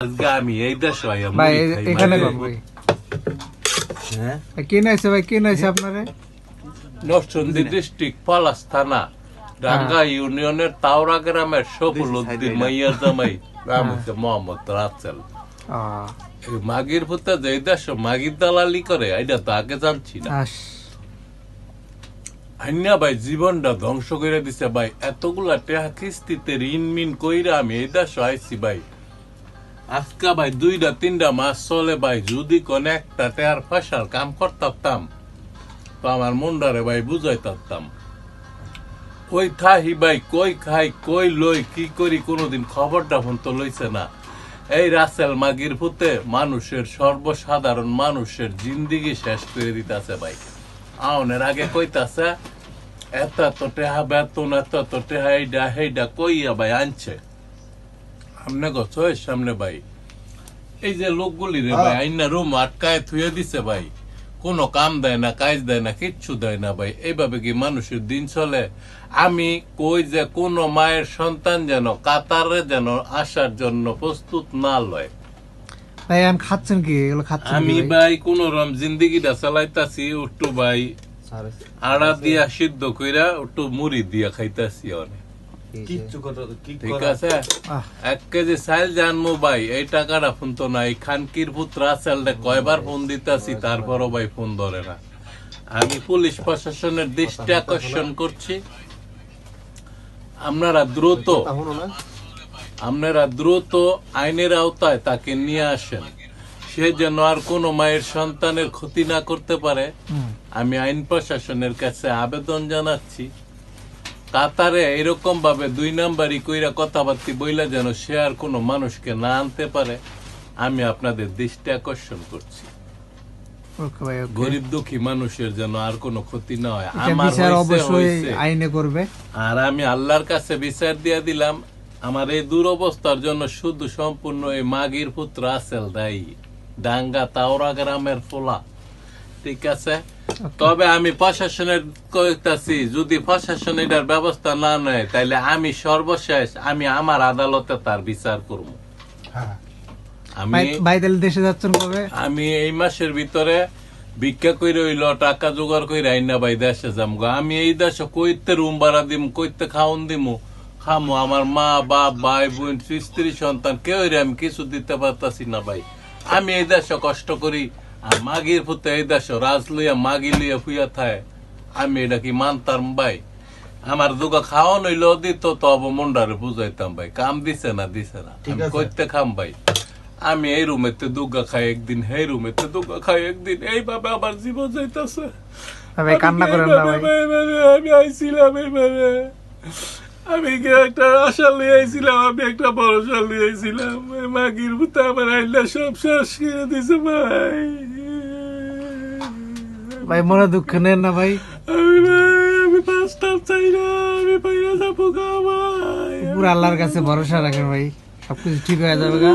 আজকে আমি এই দেশ ভাই এখানে কোন ভাই হ্যাঁ কে নাইছে ভাই কে নাইছে আপনারে নরসিংদী ডিস্ট্রিক্ট পলাশ থানা ডাঙ্গা ইউনিয়নের তাওরা গ্রামের সফল উদ্দিন মাইয়া জামাই নাম হচ্ছে মোহাম্মদ রাসেল। এই মাগির পুতে যে দেশ মাগির দালালি করে এটা তো আগে জানছি না। আইনা ভাই জীবনটা ধ্বংস করে দিছে ভাই। এতগুলা টেহা কিস্তিতে ঋণ মিন কইরা আমি এই দেশ আইছি ভাই। আজকা ভাই 2-3 মাস চলে ভাই। যদি কোন একটা টেহার ফাঁসার কাম করতাম তো আমার মুন্ডারে ভাই বুঝাইতাম কই থাহি ভাই কই খাই কই লই কি করি কোনোদিন খবরটা ফোন তো লইছে না। এই রাসেল মাগির পুতে মানুষের সর্বসাধারণ মানুষের জিন্দিগি শেষ করে দিতেছে ভাই। আউনের আগে কইতাছে এত তো টেহা বেতন এত তো টেহা এইডা হেইডা কইয়া ভাই আনছে সামনে গছের সামনে ভাই। এই যে লোকগুলি রে ভাই আইনা রুম আটকায় থুয়ে দিছে ভাই। কোনো কাম দেয় না কাজ দেয় না কিচ্ছু দেয় না ভাই। এইভাবে কি মানুষের দিন চলে? আমি কই যে কোন মায়ের সন্তান যেন কাতারে যেন আসার জন্য প্রস্তুত না লয়। ভাই আমি খাচ্ছেন কি এগুলো খাচ্ছেন? আমি ভাই কোন রকম জিন্দেগিটা চালাইতাছি। একটু ভাই আড়া দিয়া সিদ্ধ কইরা একটু মুড়ি দিয়া খাইতাছি অনেক। ঠিক আছে 1 কেজি চাইল জানবো ভাই। এই টাকাটা ফোন তো নাই। খানকির পুত্র রাসেলটা কয়বার ফোন দিতাছি তারপরও ভাই ফোন ধরে না। আমি পুলিশ প্রশাসনের দৃষ্টি আকর্ষণ করছি আপনারা দ্রুত আইনের আওতায় তাকে নিয়ে আসেন। সে যেন আর কোনো মায়ের সন্তানের ক্ষতি না করতে পারে। আমি আইন প্রশাসনের কাছে আবেদন জানাচ্ছি কাতারে এরকম ভাবে 2 নাম্বারি কইরা কথাবার্তা বইলা যেন সে আর কোনো মানুষকে না আনতে পারে। আমি আপনাদের দৃষ্টি আকর্ষণ করছি। গরিব দুঃখী মানুষের যেন আর কোনো ক্ষতি না হয়। আমার আইনে করবে। আর আমি আল্লাহর কাছে বিচার দিয়া দিলাম। আমার এই দুরবস্থার জন্য শুধু সম্পূর্ণ এই মাগির পুত্র রাসেল দায়ী। ডাঙ্গা তাওরা গ্রামের পোলা। ঠিক আছে, তবে আমি প্রশাসনের কইতাছি যদি প্রশাসন এটার ব্যবস্থা না নেয় তাইলে আমি সর্বশেষ আমি আমার আদালতে তার বিচার করব। দেশে যাচ্ছেন কবে? আমি এই মাসের ভিতরে ভিক্ষা কইরে হইল টাকা জোগাড় কইরা আইনা ভাই দেশে যামগো। আমি এই দেশে কইতে রুম ভাড়া দিম কইতে খাওন দিমু খামু। আমার মা বাপ ভাই বোন স্ত্রী সন্তান কেউ আমি কিছু দিতে পারতাছি না ভাই। আমি এই দেশে কষ্ট করি আর মাগির পুতে এই দেশ রাজ লইয়া মাগি লইয়া ফুইয়া থায়। আমি এটা কি মানতাম ভাই? আমার দুগা খাওয়ান হইল দিত তো মুন্ডারে বুঝাইতাম ভাই। কাম দিছে না আমি কইতে খাম ভাই। আমি এই রুমেতে দুগা খাই একদিন, এই রুমেতে দুগা খাই একদিন, এইভাবে আমার জীবন যাইতাছে। কান্না করেন না ভাই। আমি আইছিলাম এইভাবে। আমি একটা আশা লিয়ে আইছিলাম, আমি একটা ভরসা লিয়ে আইছিলাম। মাগির পুতে আমার আইলা সব শেষ করে দিছে ভাই। ভাই মনে দুঃখ নেন না ভাই। আমি পাঁচটা চাই না, আমি পাইয়া যাবো গা ভাই। পুরো আল্লাহর কাছে ভরসা রাখেন ভাই, সবকিছু ঠিক হয়ে যাবে গা।